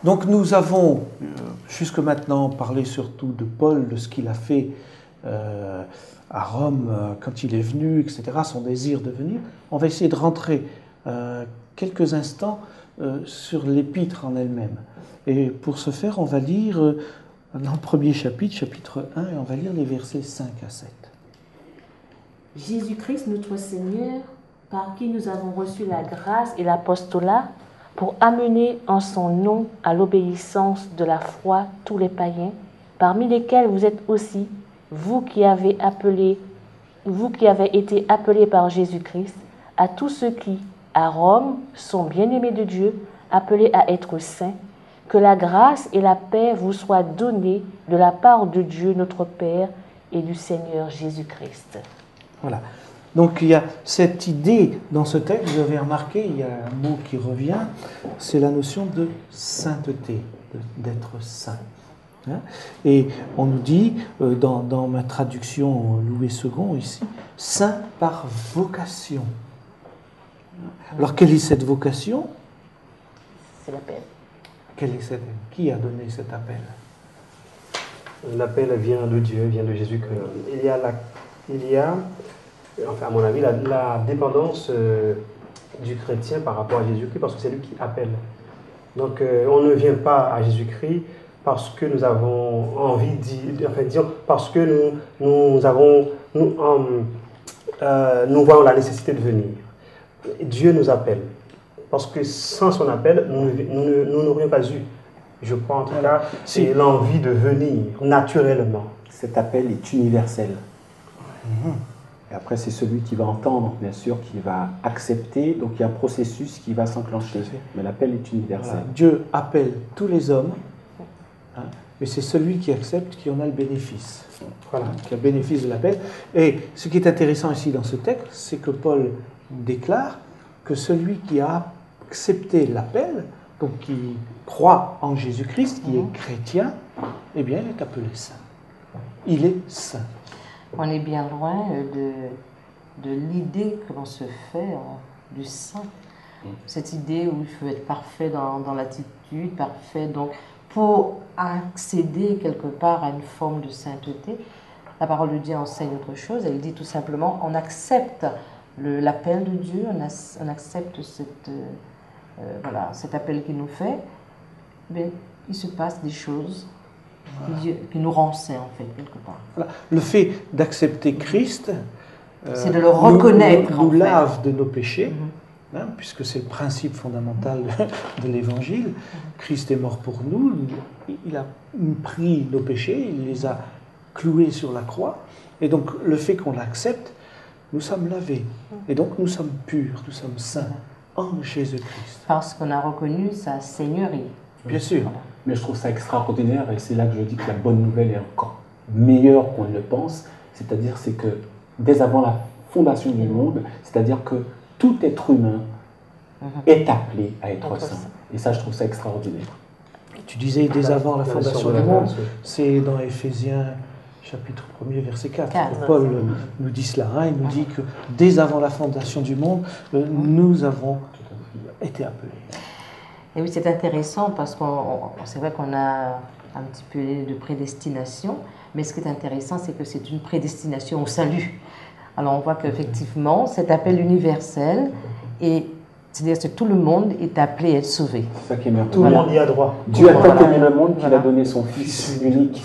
Donc nous avons jusque maintenant parlé surtout de Paul, de ce qu'il a fait à Rome quand il est venu, etc., son désir de venir. On va essayer de rentrer quelques instants sur l'épître en elle-même. Et pour ce faire, on va lire dans le premier chapitre, chapitre 1, et on va lire les versets 5 à 7. Jésus-Christ, notre Seigneur, par qui nous avons reçu la grâce et l'apostolat, pour amener en son nom à l'obéissance de la foi tous les païens, parmi lesquels vous êtes aussi, vous qui avez été appelés par Jésus-Christ, à tous ceux qui, à Rome, sont bien-aimés de Dieu, appelés à être saints, que la grâce et la paix vous soient données de la part de Dieu notre Père et du Seigneur Jésus-Christ. Voilà. Donc il y a cette idée dans ce texte, vous avez remarqué, il y a un mot qui revient, c'est la notion de sainteté, d'être saint. Et on nous dit, dans ma traduction Louis II ici, saint par vocation. Alors quelle est cette vocation? C'est l'appel. Quelle est cette... Qui a donné cet appel? L'appel vient de Dieu, vient de Jésus. Il y a, enfin à mon avis, la dépendance du chrétien par rapport à Jésus-Christ, parce que c'est lui qui appelle. Donc on ne vient pas à Jésus-Christ parce que nous avons envie disons, parce que nous voyons la nécessité de venir. Dieu nous appelle. Parce que sans son appel, nous n'aurions pas eu, je crois en tout cas, c'est l'envie de venir naturellement. Cet appel est universel. Et après, c'est celui qui va entendre, bien sûr, qui va accepter. Donc, il y a un processus qui va s'enclencher. Mais l'appel est universel. Voilà. Dieu appelle tous les hommes, mais c'est celui qui accepte qui en a le bénéfice. Voilà, qui a le bénéfice de l'appel. Et ce qui est intéressant ici dans ce texte, c'est que Paul déclare que celui qui a accepté l'appel, donc qui croit en Jésus-Christ, qui est chrétien, eh bien, il est appelé saint. Il est saint. On est bien loin de l'idée que l'on se fait du saint. Cette idée où il faut être parfait dans l'attitude, parfait. Donc, pour accéder quelque part à une forme de sainteté, la parole de Dieu enseigne autre chose. Elle dit tout simplement, on accepte l'appel de Dieu, on accepte cet appel qu'il nous fait. Mais il se passe des choses qui nous rend saints, en fait, quelque part. Voilà. Le fait d'accepter Christ, c'est de le reconnaître, nous lave de nos péchés, puisque c'est le principe fondamental de l'Évangile. Christ est mort pour nous, il a pris nos péchés, il les a cloués sur la croix, et donc le fait qu'on l'accepte, nous sommes lavés, et donc nous sommes purs, nous sommes saints en Jésus-Christ. Parce qu'on a reconnu sa seigneurie. Bien sûr. Mais je trouve ça extraordinaire, et c'est là que je dis que la bonne nouvelle est encore meilleure qu'on ne le pense, c'est-à-dire c'est que dès avant la fondation du monde, c'est-à-dire que tout être humain est appelé à être saint. Et ça, je trouve ça extraordinaire. Tu disais dès avant la fondation du monde, c'est dans Éphésiens chapitre 1er, verset 4. Paul nous dit cela, il nous dit que dès avant la fondation du monde, nous avons été appelés. Et oui, c'est intéressant parce que c'est vrai qu'on a un petit peu de prédestination, mais ce qui est intéressant, c'est que c'est une prédestination au salut. Alors on voit qu'effectivement, cet appel universel, c'est-à-dire que tout le monde est appelé à être sauvé. C'est ça qui est merveilleux. Tout le monde y a droit. Dieu a tant aimé le monde qu'il a donné son Fils unique,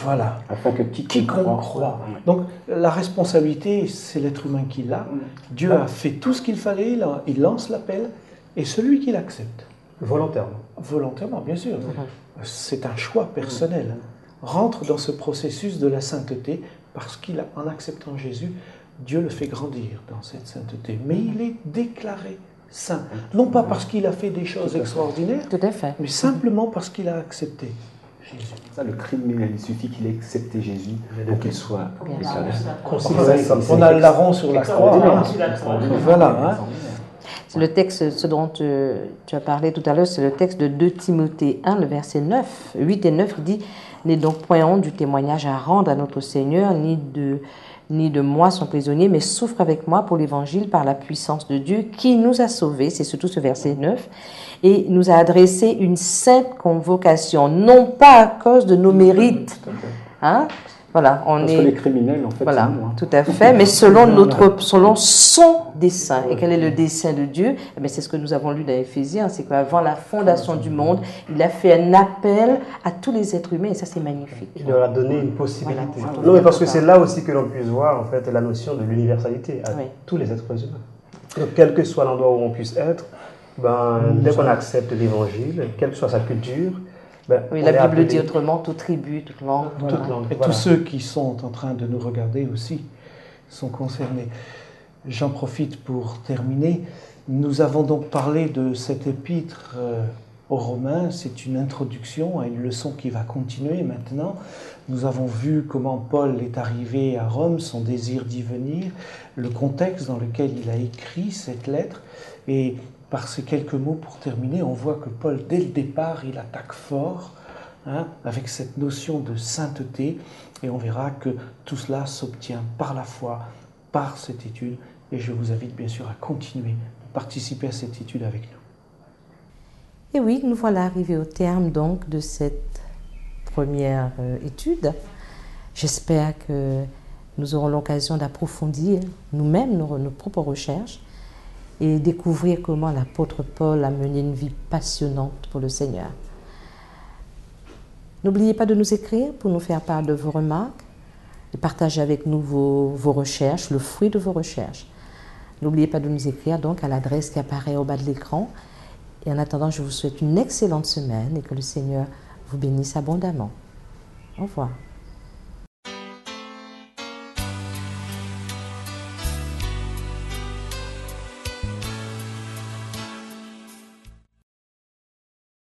afin que quiconque croit. Donc la responsabilité, c'est l'être humain qui l'a. Dieu a fait tout ce qu'il fallait, il lance l'appel, et celui qui l'accepte. Volontairement. Volontairement, bien sûr. C'est un choix personnel. Rentre dans ce processus de la sainteté, parce qu'en acceptant Jésus, Dieu le fait grandir dans cette sainteté. Mais il est déclaré saint. Non pas parce qu'il a fait des choses extraordinaires, tout à fait, mais simplement parce qu'il a accepté Jésus. Ça, le criminel, il suffit qu'il ait accepté Jésus pour qu'il soit considéré. On a le larron sur la croix. Voilà. C'est le texte, ce dont tu as parlé tout à l'heure, c'est le texte de 2 Timothée 1, le verset 9, 8 et 9, qui dit « N'est donc point honte du témoignage à rendre à notre Seigneur, ni ni de moi sont prisonniers, mais souffrent avec moi pour l'Évangile par la puissance de Dieu qui nous a sauvés, c'est surtout ce verset 9, et nous a adressé une sainte convocation, non pas à cause de nos mérites. Hein? Voilà, Parce que les criminels, en fait, voilà, c'est nous. Hein. tout à fait, mais selon son dessein. Et quel est le dessein de Dieu? Eh c'est ce que nous avons lu dans Éphésiens, c'est qu'avant la fondation du monde, il a fait un appel à tous les êtres humains, et ça c'est magnifique. Il leur a donné une possibilité. Voilà. Non, mais parce que c'est là aussi que l'on puisse voir en fait la notion de l'universalité à Oui. tous les êtres humains. Donc, quel que soit l'endroit où on puisse être, dès qu'on accepte l'évangile, quelle que soit sa culture, oui, la Bible dit autrement, toute tribu, toute langue. Voilà. Toute langue, Et tous ceux qui sont en train de nous regarder aussi sont concernés. J'en profite pour terminer. Nous avons donc parlé de cette épître aux Romains. C'est une introduction à une leçon qui va continuer maintenant. Nous avons vu comment Paul est arrivé à Rome, son désir d'y venir, le contexte dans lequel il a écrit cette lettre. Et par ces quelques mots pour terminer, on voit que Paul, dès le départ, il attaque fort avec cette notion de sainteté. Et on verra que tout cela s'obtient par la foi, par cette étude. Et je vous invite bien sûr à continuer de participer à cette étude avec nous. Et oui, nous voilà arrivés au terme donc de cette première étude. J'espère que nous aurons l'occasion d'approfondir nous-mêmes nos propres recherches et découvrir comment l'apôtre Paul a mené une vie passionnante pour le Seigneur. N'oubliez pas de nous écrire pour nous faire part de vos remarques et partager avec nous vos recherches, le fruit de vos recherches. N'oubliez pas de nous écrire donc à l'adresse qui apparaît au bas de l'écran. Et en attendant, je vous souhaite une excellente semaine et que le Seigneur vous bénisse abondamment. Au revoir.